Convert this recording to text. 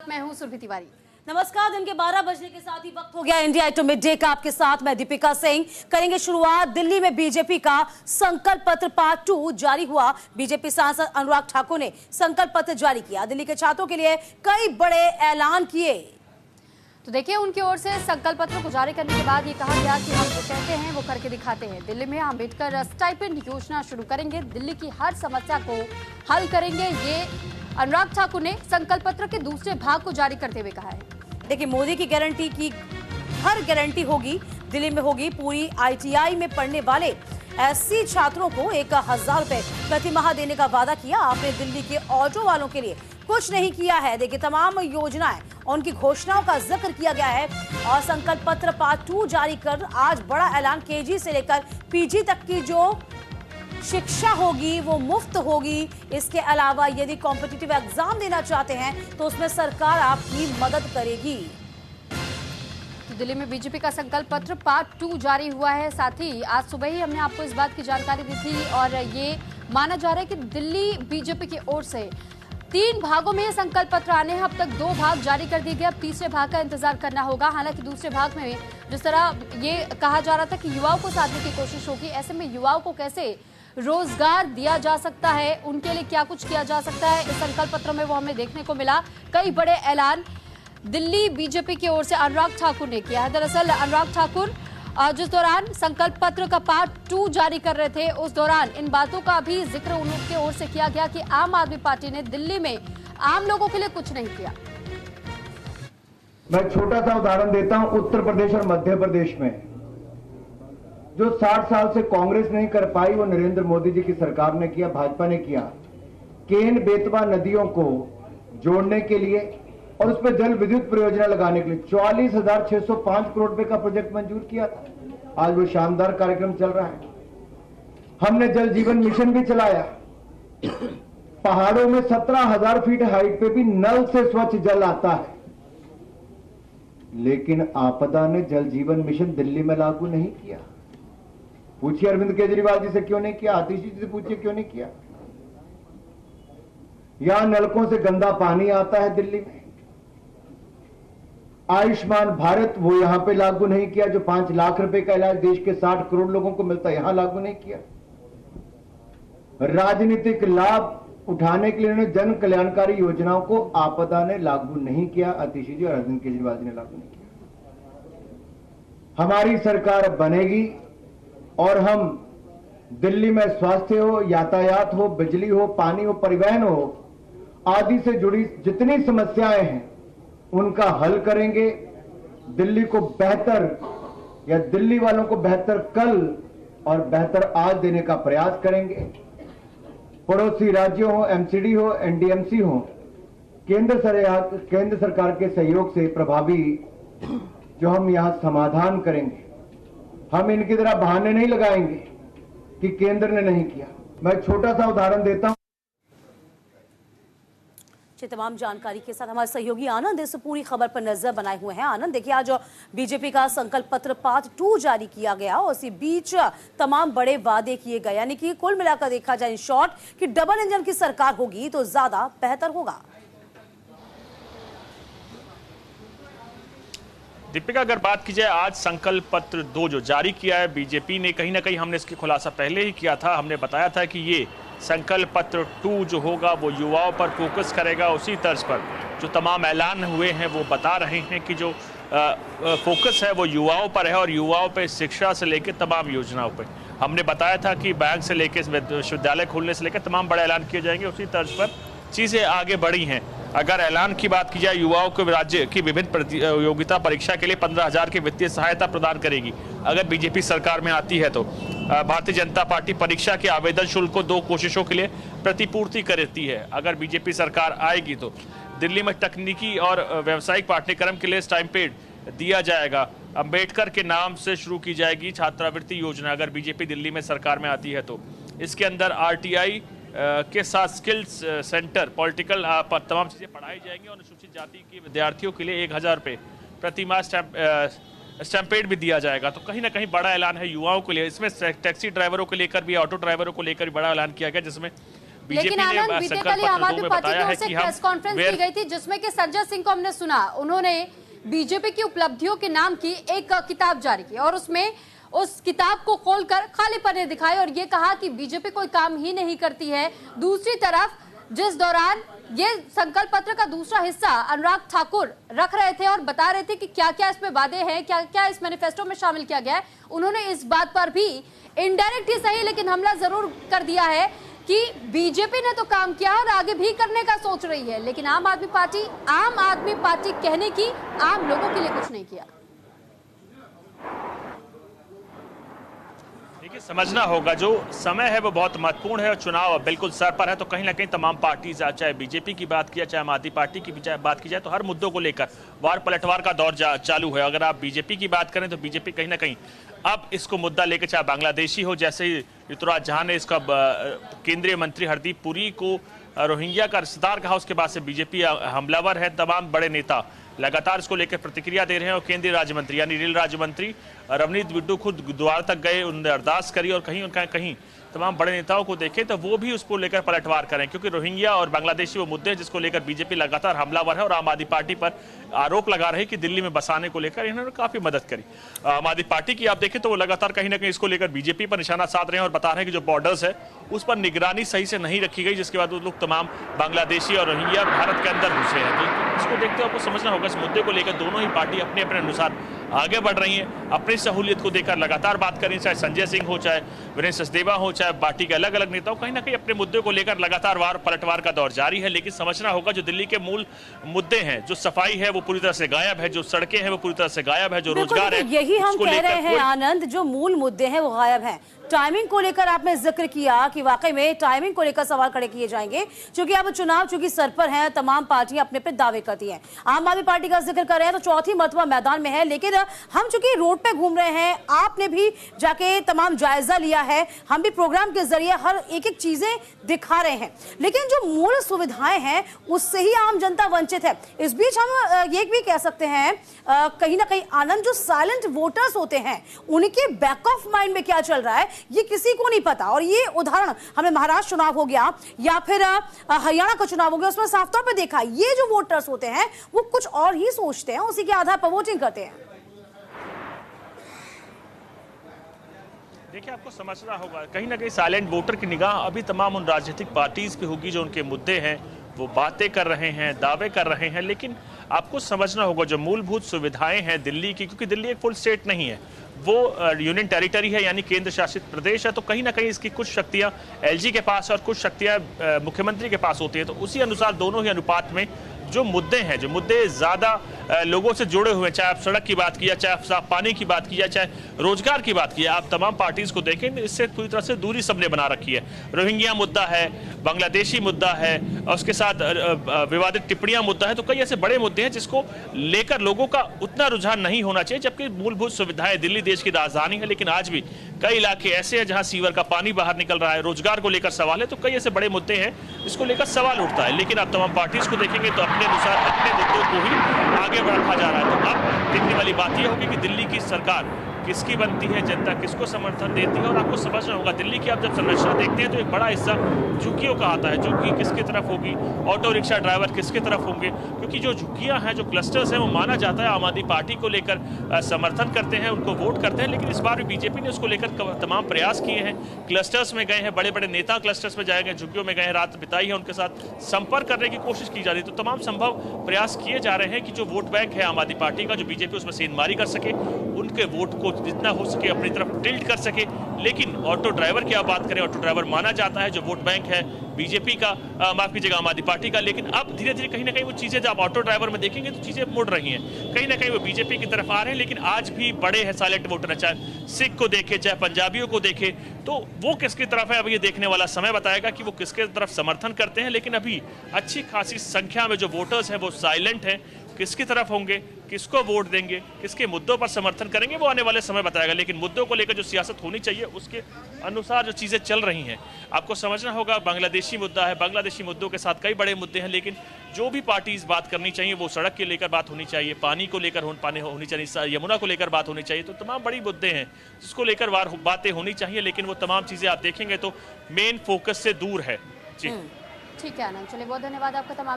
मैं हूं सुरभि तिवारी। नमस्कार। दिन के 12 बजने के साथ ही वक्त हो गया इंडिया टू मिड डे का। आपके साथ मैं दीपिका सिंह। करेंगे शुरुआत। दिल्ली में बीजेपी का संकल्प पत्र पार्ट 2 जारी हुआ। बीजेपी सांसद अनुराग ठाकुर ने संकल्प पत्र जारी किया। दिल्ली के छात्रों के लिए कई बड़े ऐलान किए। तो देखिए, उनकी ओर से संकल्प पत्र को जारी करने के बाद ये कहा गया कि हम जो कहते हैं वो करके दिखाते हैं। दिल्ली में अंबेडकर स्टाइपेंड योजना शुरू करेंगे, दिल्ली की हर समस्या को हल करेंगे, ये अनुराग ठाकुर ने संकल्प पत्र के दूसरे भाग को जारी करते हुए कहा है। देखिए, मोदी की गारंटी की हर गारंटी होगी, दिल्ली में होगी। पूरी आईटीआई में पढ़ने वाले एससी छात्रों को 1000 रुपए प्रति माह देने का वादा किया। आपने दिल्ली के ऑटो वालों के लिए कुछ नहीं किया है। देखिए, तमाम योजनाएं और उनकी घोषणाओं का जिक्र किया गया है। और संकल्प पत्र पार्ट 2 जारी कर आज बड़ा ऐलान, केजी से लेकर पीजी तक की जो शिक्षा होगी वो मुफ्त होगी। इसके अलावा यदि कॉम्पिटिटिव एग्जाम देना चाहते हैं तो उसमें सरकार आपकी मदद करेगी। तो दिल्ली में बीजेपी का संकल्प पत्र पार्ट 2 जारी हुआ है। साथ ही आज सुबह ही हमने आपको इस बात की जानकारी दी थी और ये माना जा रहा है कि दिल्ली बीजेपी की ओर से 3 भागों में संकल्प पत्र आने हैं। अब तक 2 भाग जारी कर दिए गए, अब तीसरे भाग का इंतजार करना होगा। हालांकि दूसरे भाग में जिस तरह ये कहा जा रहा था कि युवाओं को साधने की कोशिश होगी, ऐसे में युवाओं को कैसे रोजगार दिया जा सकता है, उनके लिए क्या कुछ किया जा सकता है, इस संकल्प पत्र में वो हमें देखने को मिला। कई बड़े ऐलान दिल्ली बीजेपी की ओर से अनुराग ठाकुर ने किया है। दरअसल अनुराग ठाकुर जिस दौरान संकल्प पत्र का पार्ट 2 जारी कर रहे थे, उस दौरान इन बातों का भी जिक्र उनके ओर से किया गया कि आम आदमी पार्टी ने दिल्ली में आम लोगों के लिए कुछ नहीं किया। मैं छोटा सा उदाहरण देता हूं। उत्तर प्रदेश और मध्य प्रदेश में जो 60 साल से कांग्रेस नहीं कर पाई वो नरेंद्र मोदी जी की सरकार ने किया, भाजपा ने किया। केन बेतवा नदियों को जोड़ने के लिए और उस पर जल विद्युत परियोजना लगाने के लिए 44,605 करोड़ रुपए का प्रोजेक्ट मंजूर किया था। आज वो शानदार कार्यक्रम चल रहा है। हमने जल जीवन मिशन भी चलाया। पहाड़ों में 17,000 फीट हाइट पे भी नल से स्वच्छ जल आता है। लेकिन आपदा ने जल जीवन मिशन दिल्ली में लागू नहीं किया। पूछिए अरविंद केजरीवाल जी से क्यों नहीं किया, आतिशी जी से पूछिए क्यों नहीं किया। यहां नलकों से गंदा पानी आता है दिल्ली में। आयुष्मान भारत वो यहां पे लागू नहीं किया, जो 5 लाख रुपए का इलाज देश के 60 करोड़ लोगों को मिलता है, यहां लागू नहीं किया। राजनीतिक लाभ उठाने के लिए उन्होंने जन कल्याणकारी योजनाओं को आपदा ने लागू नहीं किया, आतिशी जी और अरविंद केजरीवाल जी ने लागू नहीं किया। हमारी सरकार बनेगी और हम दिल्ली में स्वास्थ्य हो, यातायात हो, बिजली हो, पानी हो, परिवहन हो आदि से जुड़ी जितनी समस्याएं हैं उनका हल करेंगे। दिल्ली को बेहतर या दिल्ली वालों को बेहतर कल और बेहतर आज देने का प्रयास करेंगे। पड़ोसी राज्यों हो, एमसीडी हो, एनडीएमसी हो, केंद्र सरकार के सहयोग से प्रभावी जो हम यहां समाधान करेंगे। हम इनकी तरह बहाने नहीं लगाएंगे कि केंद्र ने नहीं किया। मैं छोटा सा उदाहरण देता हूं। तमाम जानकारी के साथ हमारे सहयोगी आनंद इस पूरी खबर पर नजर बनाए हुए हैं। आनंद, देखिए, आज बीजेपी का संकल्प पत्र पार्ट 2 जारी किया गया और इसी बीच तमाम बड़े वादे किए गए, यानी कि कुल मिलाकर देखा जाए इन शॉर्ट कि डबल इंजन की सरकार होगी तो ज्यादा बेहतर होगा। दीपिका, अगर बात की जाए आज संकल्प पत्र 2 जो जारी किया है बीजेपी ने, कहीं ना कहीं हमने इसकी खुलासा पहले ही किया था। हमने बताया था कि ये संकल्प पत्र 2 जो होगा वो युवाओं पर फोकस करेगा। उसी तर्ज पर जो तमाम ऐलान हुए हैं वो बता रहे हैं कि जो फोकस है वो युवाओं पर है और युवाओं पे शिक्षा से लेकर तमाम योजनाओं पे। हमने बताया था कि बैंक से लेकर विश्वविद्यालय खोलने से लेकर तमाम बड़े ऐलान किए जाएंगे। उसी तर्ज पर चीज़ें आगे बढ़ी हैं। अगर ऐलान की बात की जाए, युवाओं को राज्य की विभिन्न प्रतियोगिता परीक्षा के लिए 15,000 की वित्तीय सहायता प्रदान करेगी। अगर बीजेपी सरकार में आती है तो भारतीय जनता पार्टी परीक्षा के आवेदन शुल्क को 2 कोशिशों के लिए प्रतिपूर्ति करती है। अगर बीजेपी सरकार आएगी तो दिल्ली में तकनीकी और व्यावसायिक पाठ्यक्रम के लिए स्टाइपेंड दिया जाएगा। अंबेडकर के नाम से शुरू की जाएगी छात्रवृत्ति योजना, अगर बीजेपी दिल्ली में सरकार में आती है तो। इसके अंदर आरटीआई के साथ स्किल्स सेंटर, पॉलिटिकल तमाम चीज़ें पढ़ाई जाएंगी और अनुसूचित जाति के विद्यार्थियों के लिए 1,000 रुपये प्रति माह स्टैम्पेड भी दिया जाएगा। तो कहीं ना कहीं बड़ा ऐलान है युवाओं के लिए। इसमें टैक्सी ड्राइवरों को लेकर भी, ऑटो ड्राइवरों को लेकर भी बड़ा ऐलान किया गया, जिसमें लेकिन आनंद, बीते कल आम आदमी पार्टी की ओर से प्रेस कॉन्फ्रेंस की गई थी जिसमें कि संजय सिंह को हमने सुना, उन्होंने बीजेपी की उपलब्धियों के नाम की एक किताब जारी की और उसमें उस किताब को खोलकर खाली पन्ने दिखाए और ये कहा कि बीजेपी कोई काम ही नहीं करती है। दूसरी तरफ जिस दौरान ये संकल्प पत्र का दूसरा हिस्सा अनुराग ठाकुर रख रहे थे और बता रहे थे कि क्या क्या इसमें वादे हैं, क्या क्या इस मैनिफेस्टो में शामिल किया गया है, उन्होंने इस बात पर भी इनडायरेक्ट ही सही लेकिन हमला जरूर कर दिया है कि बीजेपी ने तो काम किया और आगे भी करने का सोच रही है, लेकिन आम आदमी पार्टी कहने की आम लोगों के लिए कुछ नहीं किया। देखिए, समझना होगा जो समय है वो बहुत महत्वपूर्ण है और चुनाव बिल्कुल सर पर है, तो कहीं ना कहीं तमाम पार्टी चाहे बीजेपी की बात किया चाहे आम आदमी पार्टी की बात की जाए तो हर मुद्दों को लेकर वार पलटवार का दौर चालू है। अगर आप बीजेपी की बात करें तो बीजेपी कहीं ना कहीं अब इसको मुद्दा लेकर, चाहे बांग्लादेशी हो, जैसे ही ऋतुराज झा ने इसका केंद्रीय मंत्री हरदीप पुरी को रोहिंग्या का रिश्तेदार कहा, उसके बाद से बीजेपी हमलावर है। तमाम बड़े नेता लगातार इसको लेकर प्रतिक्रिया दे रहे हैं और केंद्रीय राज्य मंत्री यानी रेल राज्य मंत्री रवनीत बिट्टू खुद द्वार तक गए, उन्होंने अरदास करी और कहीं तमाम बड़े नेताओं को देखें तो वो भी उसको लेकर पलटवार करें, क्योंकि रोहिंग्या और बांग्लादेशी वो मुद्दे हैं जिसको लेकर बीजेपी लगातार हमलावर है और आम आदमी पार्टी पर आरोप लगा रहे कि दिल्ली में बसाने को लेकर इन्होंने काफी मदद करी। आम आदमी पार्टी की आप देखें तो वो लगातार कहीं ना कहीं इसको लेकर बीजेपी पर निशाना साध रहे हैं और बता रहे हैं कि जो बॉर्डर्स है उस पर निगरानी सही से नहीं रखी गई, जिसके बाद वो लोग तमाम बांग्लादेशी और रोहिंग्या भारत के अंदर घुसे हैं। तो इसको देखते हुए आपको समझना होगा इस मुद्दे को लेकर दोनों ही पार्टी अपने अपने अनुसार आगे बढ़ रही हैं, अपनी सहूलियत को देकर लगातार बात करें, चाहे संजय सिंह हो, चाहे वीरेंद्र सचदेवा हो, चाहे पार्टी के अलग अलग नेता हो, कहीं ना कहीं अपने मुद्दे को लेकर लगातार वार पलटवार का दौर जारी है। लेकिन समझना होगा जो दिल्ली के मूल मुद्दे हैं, जो सफाई है वो पूरी तरह से गायब है, जो सड़कें हैं वो पूरी तरह से गायब है, जो रोजगार है, यही हम कह रहे हैं आनंद, जो मूल मुद्दे हैं वो गायब हैं। टाइमिंग को लेकर आपने जिक्र किया कि वाकई में टाइमिंग को लेकर सवाल खड़े किए जाएंगे, क्योंकि अब चुनाव चूंकि सर पर है, तमाम पार्टियां अपने पे दावे करती हैं। आम आदमी पार्टी का जिक्र कर रहे हैं तो चौथी मर्तबा मैदान में है, लेकिन हम चूंकि रोड पे घूम रहे हैं, आपने भी जाके तमाम जायजा लिया है, हम भी प्रोग्राम के जरिए हर एक एक चीजें दिखा रहे हैं, लेकिन जो मूल सुविधाएं हैं उससे ही आम जनता वंचित है। इस बीच हम ये भी कह सकते हैं कहीं ना कहीं आनंद, जो साइलेंट वोटर्स होते हैं उनके बैक ऑफ माइंड में क्या चल रहा है ये किसी को नहीं पता। और ये उदाहरण हमने महाराष्ट्र चुनाव हो गया या फिर हरियाणा का चुनाव हो गया, उसमें साफ तौर पर देखा ये जो वोटर्स होते हैं वो कुछ और ही सोचते हैं, उसी के आधार पर वोटिंग करते हैं। देखिए, आपको समझना होगा कहीं ना कहीं साइलेंट वोटर की निगाह अभी तमाम उन राजनीतिक पार्टीज पे होगी जो उनके मुद्दे हैं, वो बातें कर रहे हैं, दावे कर रहे हैं, लेकिन आपको समझना होगा जो मूलभूत सुविधाएं हैं दिल्ली की, क्योंकि दिल्ली एक फुल स्टेट नहीं है, वो यूनियन टेरिटरी है यानी केंद्र शासित प्रदेश है, तो कहीं ना कहीं इसकी कुछ शक्तियां एलजी के पास और कुछ शक्तियां मुख्यमंत्री के पास होती है। तो उसी अनुसार दोनों ही अनुपात में जो मुद्दे हैं, जो मुद्दे ज्यादा लोगों से जुड़े हुए हैं, चाहे आप सड़क की बात किया, चाहे आप साफ पानी की बात किया, चाहे रोजगार की बात किया, आप तमाम पार्टीज को देखें इससे पूरी तरह से दूरी सबने बना रखी है। रोहिंग्या मुद्दा है, बांग्लादेशी मुद्दा है और उसके साथ विवादित टिप्पणियां मुद्दा है, तो कई ऐसे बड़े मुद्दे हैं जिसको लेकर लोगों का उतना रुझान नहीं होना चाहिए। जबकि मूलभूत सुविधाएं, दिल्ली देश की राजधानी है, लेकिन आज भी कई इलाके ऐसे हैं जहां सीवर का पानी बाहर निकल रहा है, रोजगार को लेकर सवाल है, तो कई ऐसे बड़े मुद्दे हैं जिसको लेकर सवाल उठता है। लेकिन आप तमाम पार्टीज को देखेंगे तो अपने अनुसार अपने मुद्दों को ही आगे बढ़ा जा रहा है। तो अब देखने वाली बात यह होगी कि दिल्ली की सरकार किसकी बनती है, जनता किसको समर्थन देती है। और आपको समझना होगा दिल्ली की आप जब संरचना देखते हैं तो एक बड़ा हिस्सा झुग्गियों का आता है, झुग्गी किसकी तरफ होगी, ऑटो रिक्शा ड्राइवर किसकी तरफ होंगे, क्योंकि जो झुग्गियां हैं, जो क्लस्टर्स हैं, वो माना जाता है आम आदमी पार्टी को लेकर समर्थन करते हैं, उनको वोट करते हैं। लेकिन इस बार भी बीजेपी ने उसको लेकर तमाम प्रयास किए हैं, क्लस्टर्स में गए हैं, बड़े बड़े नेता क्लस्टर्स में जाए गए, झुग्गियों में गए, रात बिताई है, उनके साथ संपर्क करने की कोशिश की जा रही है। तो तमाम संभव प्रयास किए जा रहे हैं कि जो वोट बैंक है आम आदमी पार्टी का, जो बीजेपी उसमें सेंधमारी कर सके, उनके वोट को जितना हो सके अपनी तरफ टिल्ट कर सके। लेकिन ऑटो ड्राइवर की आप बात करें, ऑटो ड्राइवर माना जाता है जो वोट बैंक है बीजेपी का, माफ कीजिएगा आम आदमी पार्टी का। लेकिन अब धीरे धीरे कहीं ना कहीं वो चीजें जब ऑटो ड्राइवर में देखेंगे तो चीजें मुड़ रही हैं, कहीं ना कहीं वो बीजेपी की तरफ आ रहे हैं। लेकिन आज भी बड़े हैं साइलेंट वोटर, चाहे सिख को देखे, चाहे पंजाबियों को देखे, तो वो किसकी तरफ है अब ये देखने वाला समय बताएगा कि वो किसके तरफ समर्थन करते हैं। लेकिन अभी अच्छी खासी संख्या में जो वोटर्स हैं वो साइलेंट हैं, किसकी तरफ होंगे, किसको वोट देंगे, किसके मुद्दों पर समर्थन करेंगे, वो आने वाले समय बताएगा। लेकिन मुद्दों को लेकर जो सियासत होनी चाहिए उसके अनुसार जो चीजें चल रही हैं, आपको समझना होगा। बांग्लादेशी मुद्दा है, बांग्लादेशी मुद्दों के साथ कई बड़े मुद्दे हैं, लेकिन जो भी पार्टीज बात करनी चाहिए वो सड़क के लेकर बात होनी चाहिए, पानी को लेकर होनी चाहिए, यमुना को लेकर बात होनी चाहिए। तो तमाम बड़ी मुद्दे हैं जिसको लेकर बातें होनी चाहिए, लेकिन वो तमाम चीजें आप देखेंगे तो मेन फोकस से दूर है। जी ठीक है आनंद, चलिए बहुत धन्यवाद आपका तमाम